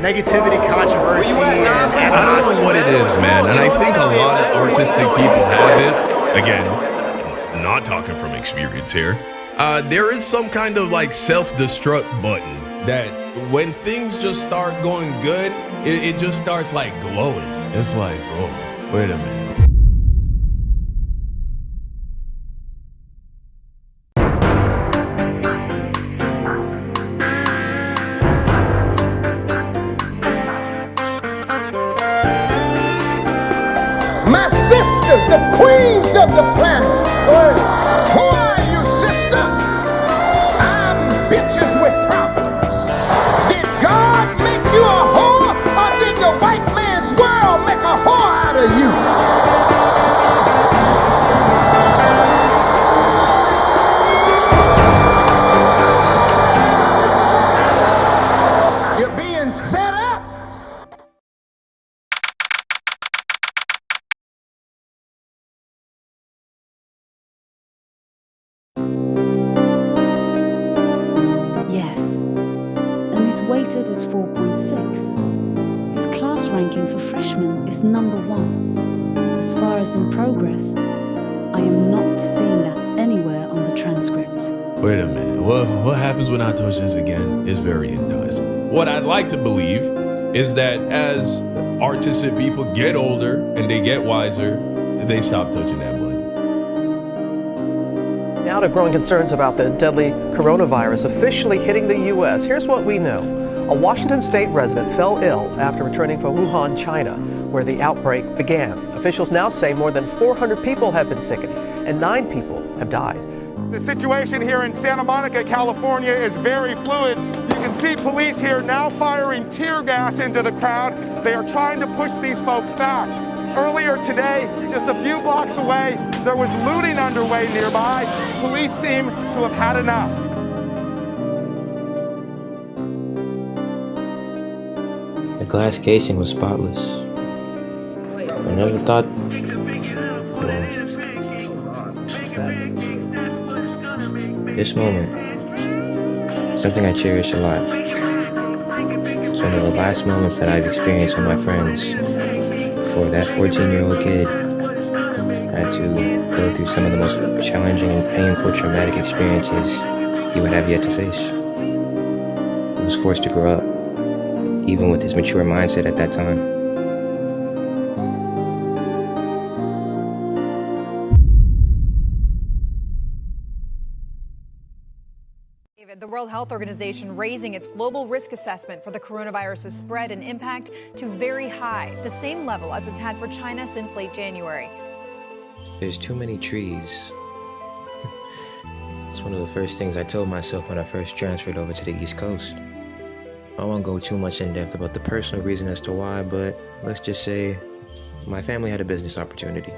negativity, controversy, and I don't know what it is, man, and I think a lot of artistic people have it. Again, not talking from experience here. There is some kind of like self-destruct button that when things just start going good, it just starts like glowing. It's like, oh, wait a minute. My sisters, the queens of the planet. Who are you, sister? I'm bitches with problems. Did God make you a whore, or did the white man's world make a whore out of you? You're being set up. Yes, and is weighted as 4.6. His class ranking for freshmen is number 1. As far as in progress, I am not seeing that anywhere on the transcript. Wait a minute. What happens when I touch this again is very enticing. What I'd like to believe is that as artistic people get older and they get wiser, they stop touching that button. Now to growing concerns about the deadly coronavirus officially hitting the U.S. Here's what we know. A Washington state resident fell ill after returning from Wuhan, China, where the outbreak began. Officials now say more than 400 people have been sickened and 9 people have died. The situation here in Santa Monica, California is very fluid. You can see police here now firing tear gas into the crowd. They are trying to push these folks back. Earlier today, just a few blocks away, there was looting underway nearby. Police seem to have had enough. The glass casing was spotless. I never thought. This moment, something I cherish a lot. It's one of the last moments that I've experienced with my friends before that 14-year-old kid had to go through some of the most challenging and painful traumatic experiences he would have yet to face. He was forced to grow up, even with his mature mindset at that time. The World Health Organization raising its global risk assessment for the coronavirus's spread and impact to very high, the same level as it's had for China since late January. There's too many trees. It's one of the first things I told myself when I first transferred over to the East Coast. I won't go too much in depth about the personal reason as to why, but let's just say my family had a business opportunity.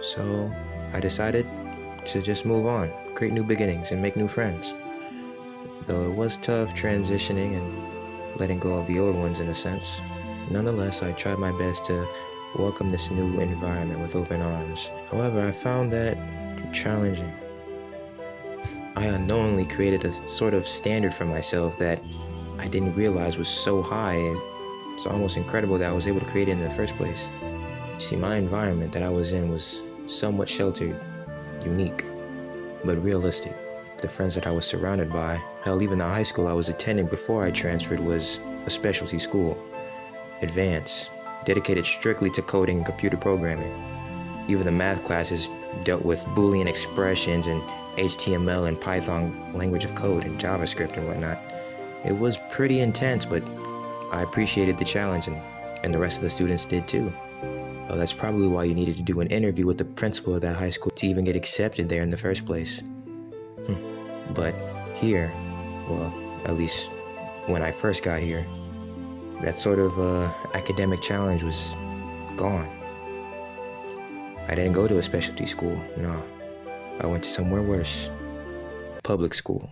So I decided to just move on, create new beginnings, and make new friends. Though it was tough transitioning and letting go of the old ones in a sense, nonetheless, I tried my best to welcome this new environment with open arms. However, I found that challenging. I unknowingly created a sort of standard for myself that I didn't realize was so high. It's almost incredible that I was able to create it in the first place. See, my environment that I was in was somewhat sheltered, unique, but realistic. The friends that I was surrounded by, hell, even the high school I was attending before I transferred was a specialty school, advanced, dedicated strictly to coding and computer programming. Even the math classes dealt with Boolean expressions and HTML and Python language of code and JavaScript and whatnot. It was pretty intense, but I appreciated the challenge, and the rest of the students did too. Well, that's probably why you needed to do an interview with the principal of that high school to even get accepted there in the first place. But here, well, at least when I first got here, that sort of academic challenge was gone. I didn't go to a specialty school, no. I went to somewhere worse, public school.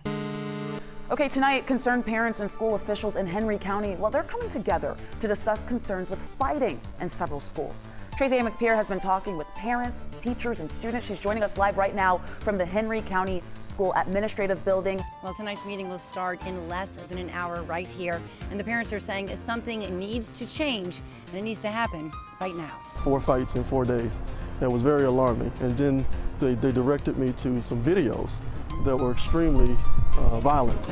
Okay, tonight, concerned parents and school officials in Henry County, well, they're coming together to discuss concerns with fighting in several schools. Tracy A. McPeer has been talking with parents, teachers, and students. She's joining us live right now from the Henry County School Administrative Building. Well, tonight's meeting will start in less than an hour right here. And the parents are saying something needs to change, and it needs to happen right now. 4 fights in 4 days. It was very alarming. And then they directed me to some videos that were extremely violent.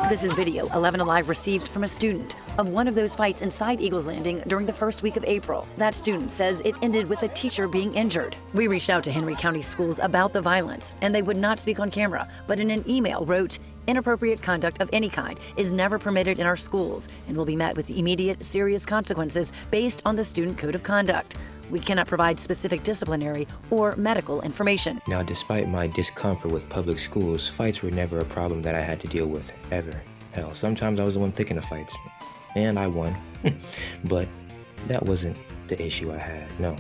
This is video 11 Alive received from a student of one of those fights inside Eagles Landing during the first week of April. That student says it ended with a teacher being injured. We reached out to Henry County Schools about the violence, and they would not speak on camera, but in an email wrote, "Inappropriate conduct of any kind is never permitted in our schools and will be met with immediate, serious consequences based on the Student Code of Conduct. We cannot provide specific disciplinary or medical information." Now, despite my discomfort with public schools, fights were never a problem that I had to deal with, ever. Hell, sometimes I was the one picking the fights, and I won. But that wasn't the issue I had, no.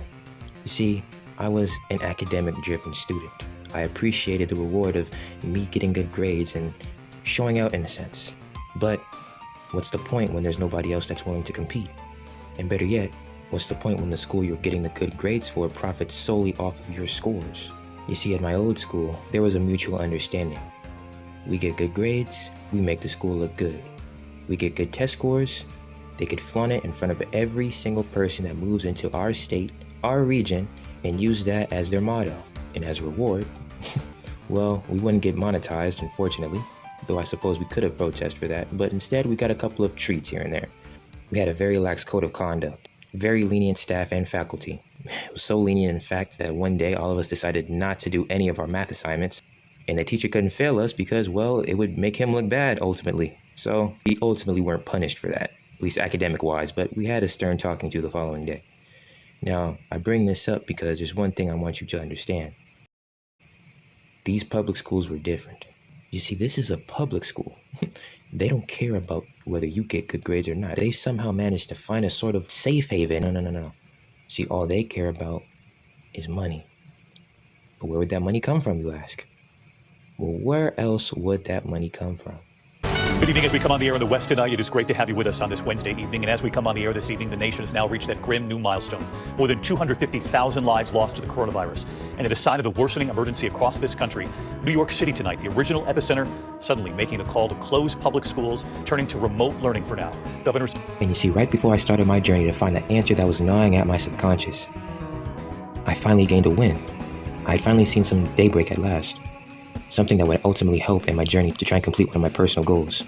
You see, I was an academic-driven student. I appreciated the reward of me getting good grades and showing out in a sense. But what's the point when there's nobody else that's willing to compete? And better yet, what's the point when the school you're getting the good grades for profits solely off of your scores? You see, at my old school, there was a mutual understanding. We get good grades, we make the school look good. We get good test scores, they could flaunt it in front of every single person that moves into our state, our region, and use that as their motto. And as a reward, well, we wouldn't get monetized, unfortunately, though I suppose we could have protested for that, but instead we got a couple of treats here and there. We had a very lax code of conduct. Very lenient staff and faculty. It was so lenient, in fact, that one day all of us decided not to do any of our math assignments, and the teacher couldn't fail us because, well, it would make him look bad, ultimately. So we ultimately weren't punished for that, at least academic-wise, but we had a stern talking to the following day. Now, I bring this up because there's one thing I want you to understand. These public schools were different. You see, this is a public school. They don't care about whether you get good grades or not. They somehow managed to find a sort of safe haven. No. See, all they care about is money. But where would that money come from, you ask? Well, where else would that money come from? Good evening. As we come on the air in the West tonight, it is great to have you with us on this Wednesday evening. And as we come on the air this evening, the nation has now reached that grim new milestone. More than 250,000 lives lost to the coronavirus. And at a sign of the worsening emergency across this country, New York City tonight, the original epicenter, suddenly making the call to close public schools, turning to remote learning for now. Governors. And you see, right before I started my journey to find the answer that was gnawing at my subconscious, I finally gained a win. I had finally seen some daybreak at last. Something that would ultimately help in my journey to try and complete one of my personal goals.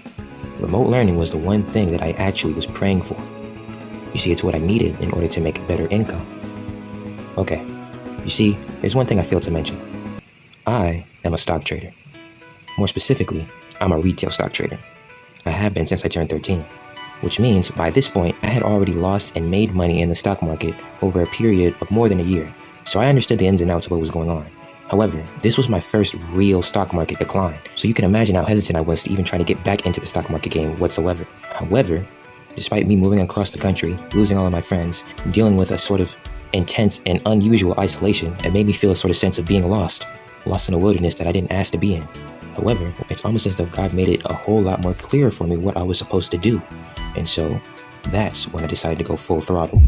Remote learning was the one thing that I actually was praying for. You see, it's what I needed in order to make a better income. Okay, you see, there's one thing I failed to mention. I am a stock trader. More specifically, I'm a retail stock trader. I have been since I turned 13, which means by this point, I had already lost and made money in the stock market over a period of more than a year. So I understood the ins and outs of what was going on. However, this was my first real stock market decline, so you can imagine how hesitant I was to even try to get back into the stock market game whatsoever. However, despite me moving across the country, losing all of my friends, dealing with a sort of intense and unusual isolation, it made me feel a sort of sense of being lost in a wilderness that I didn't ask to be in. However, it's almost as though God made it a whole lot more clear for me what I was supposed to do. And so, that's when I decided to go full throttle.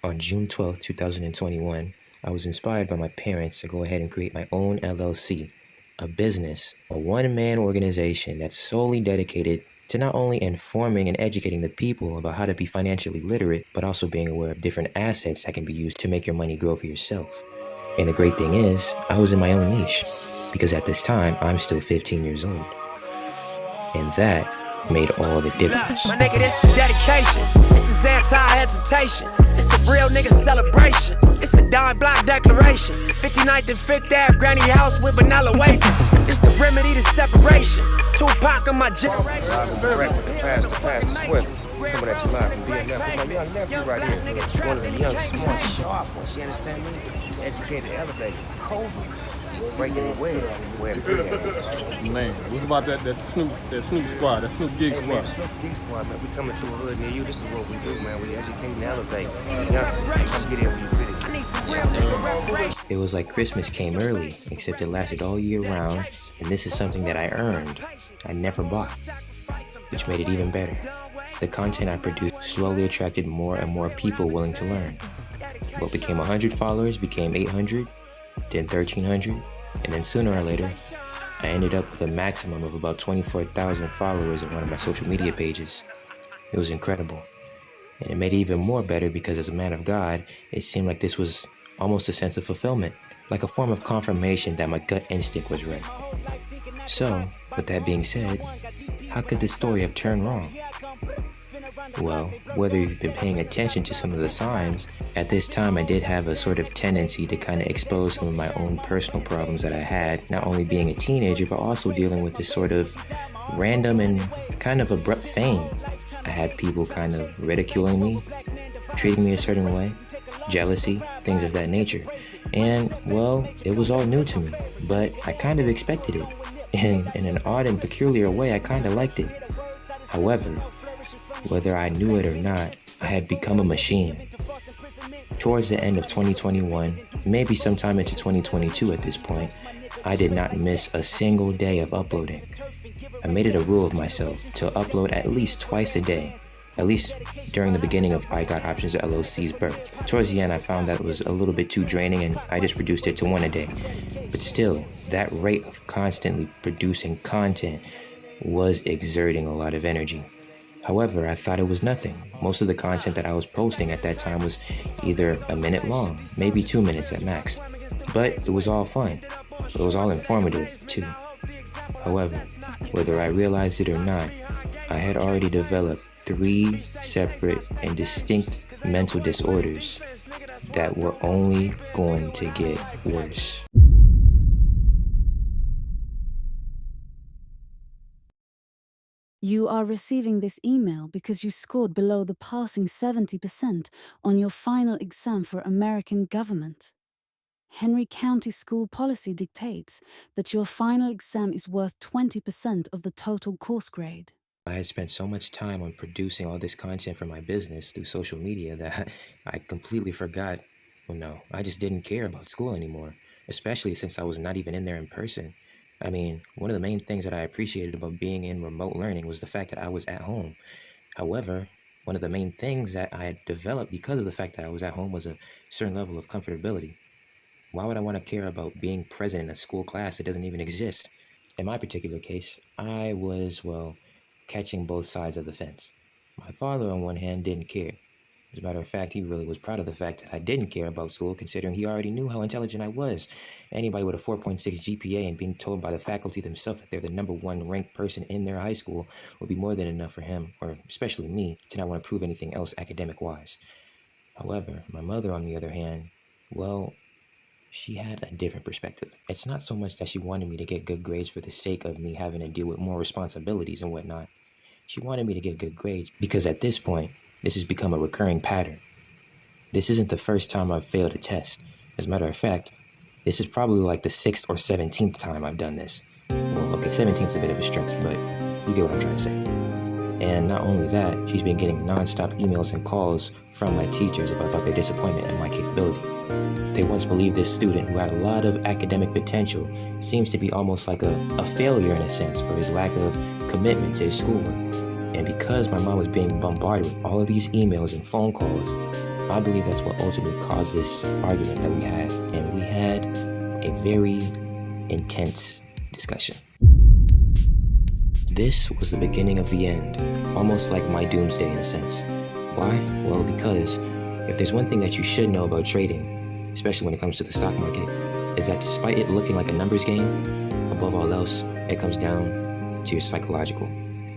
On June 12, 2021, I was inspired by my parents to go ahead and create my own LLC, a business, a one-man organization that's solely dedicated to not only informing and educating the people about how to be financially literate, but also being aware of different assets that can be used to make your money grow for yourself. And the great thing is, I was in my own niche, because at this time, I'm still 15 years old. And that made all the difference. My nigga, this is dedication. This is anti-hesitation. It's a real nigga celebration. It's a dime block declaration. 59th and 5th Ave, granny house with vanilla wafers. It's the remedy to separation. Tupac of my generation. Pastor Swift. Coming at you live from BNF. My young nephew right here. One of the young, smart, sharp ones. You understand me? Educated, elevated, cold. Breaking the web Man, what's about that Snoop squad, that Snoop Gig squad? Man, Snoop Gig squad, man. We coming to a hood near you. This is what we do, man. We educate and elevate. Youngsters, come get in where you fit it. It was like Christmas came early, except it lasted all year round, and this is something that I earned. I never bought, which made it even better. The content I produced slowly attracted more and more people willing to learn. What became 100 followers became 800, then 1,300, and then sooner or later, I ended up with a maximum of about 24,000 followers on one of my social media pages. It was incredible. And it made it even more better because as a man of God, it seemed like this was almost a sense of fulfillment, like a form of confirmation that my gut instinct was right. So, with that being said, how could this story have turned wrong? Well, whether you've been paying attention to some of the signs, at this time I did have a sort of tendency to kind of expose some of my own personal problems that I had, not only being a teenager, but also dealing with this sort of random and kind of abrupt fame. I had people kind of ridiculing me, treating me a certain way, jealousy, things of that nature. And, well, it was all new to me, but I kind of expected it. And in an odd and peculiar way, I kind of liked it. However, whether I knew it or not, I had become a machine. Towards the end of 2021, maybe sometime into 2022 at this point, I did not miss a single day of uploading. I made it a rule of myself to upload at least twice a day, at least during the beginning of I Got Options LLC's birth. Towards the end, I found that it was a little bit too draining and I just reduced it to one a day. But still, that rate of constantly producing content was exerting a lot of energy. However, I thought it was nothing. Most of the content that I was posting at that time was either a minute long, maybe 2 minutes at max. But it was all fun. It was all informative, too. However, whether I realized it or not, I had already developed 3 separate and distinct mental disorders that were only going to get worse. You are receiving this email because you scored below the passing 70% on your final exam for American government. Henry County school policy dictates that your final exam is worth 20% of the total course grade. I had spent so much time on producing all this content for my business through social media that I completely forgot. Well, no, I just didn't care about school anymore, especially since I was not even in there in person. I mean, one of the main things that I appreciated about being in remote learning was the fact that I was at home. However, one of the main things that I had developed because of the fact that I was at home was a certain level of comfortability. Why would I want to care about being present in a school class that doesn't even exist? In my particular case, I was, well, catching both sides of the fence. My father, on one hand, didn't care. As a matter of fact, he really was proud of the fact that I didn't care about school, considering he already knew how intelligent I was. Anybody with a 4.6 GPA and being told by the faculty themselves that they're the #1 ranked person in their high school would be more than enough for him, or especially me, to not want to prove anything else academic-wise. However, my mother, on the other hand, well, she had a different perspective. It's not so much that she wanted me to get good grades for the sake of me having to deal with more responsibilities and whatnot. She wanted me to get good grades because at this point, this has become a recurring pattern. This isn't the first time I've failed a test. As a matter of fact, this is probably like the 6th or 17th time I've done this. Well, okay, 17th is a bit of a stretch, but you get what I'm trying to say. And not only that, she's been getting non-stop emails and calls from my teachers about their disappointment in my capability. They once believed this student who had a lot of academic potential seems to be almost like a failure in a sense for his lack of commitment to his schoolwork. And because my mom was being bombarded with all of these emails and phone calls, I believe that's what ultimately caused this argument that we had. And we had a very intense discussion. This was the beginning of the end, almost like my doomsday in a sense. Why? Well, because if there's one thing that you should know about trading, especially when it comes to the stock market, is that despite it looking like a numbers game, above all else, it comes down to your psychological,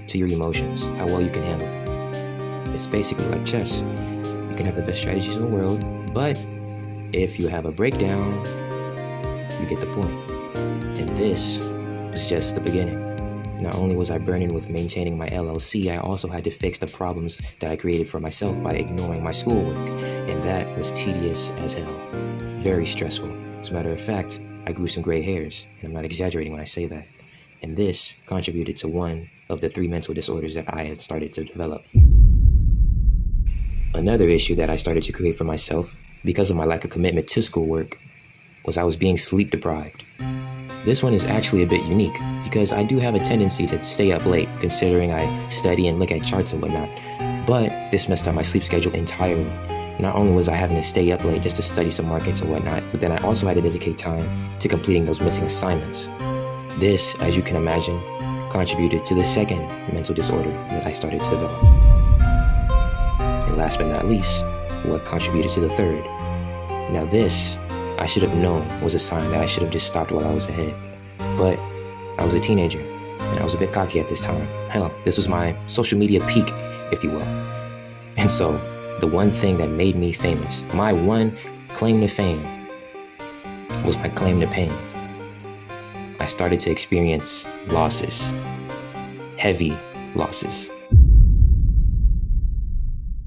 to your emotions, how well you can handle them. It's basically like chess. You can have the best strategies in the world, but if you have a breakdown, you get the point. And this was just the beginning. Not only was I burning with maintaining my LLC, I also had to fix the problems that I created for myself by ignoring my schoolwork, and that was tedious as hell. Very stressful. As a matter of fact, I grew some gray hairs, and I'm not exaggerating when I say that. And this contributed to one of the 3 mental disorders that I had started to develop. Another issue that I started to create for myself, because of my lack of commitment to schoolwork, was I was being sleep deprived. This one is actually a bit unique because I do have a tendency to stay up late, considering I study and look at charts and whatnot. But this messed up my sleep schedule entirely. Not only was I having to stay up late just to study some markets and whatnot, but then I also had to dedicate time to completing those missing assignments. This, as you can imagine, contributed to the second mental disorder that I started to develop. And last but not least, what contributed to the third. Now this, I should have known was a sign that I should have just stopped while I was ahead. But I was a teenager, and I was a bit cocky at this time. Hell, this was my social media peak, if you will. And so, the one thing that made me famous, my one claim to fame, was my claim to pain. I started to experience losses, heavy losses.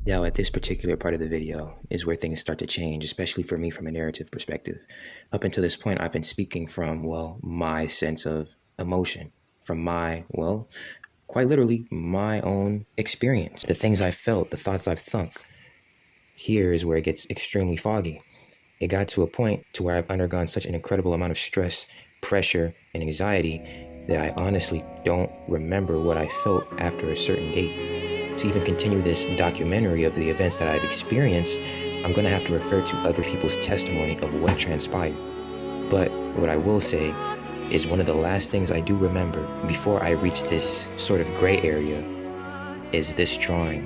Now, at this particular part of the video is where things start to change, especially for me from a narrative perspective. Up until this point, I've been speaking from, well, my sense of emotion, from my, well, quite literally, my own experience, the things I've felt, the thoughts I've thunk. Here is where it gets extremely foggy. It got to a point to where I've undergone such an incredible amount of stress, pressure, and anxiety that I honestly don't remember what I felt after a certain date. To even continue this documentary of the events that I've experienced, I'm going to have to refer to other people's testimony of what transpired. But what I will say is one of the last things I do remember before I reach this sort of gray area is this drawing.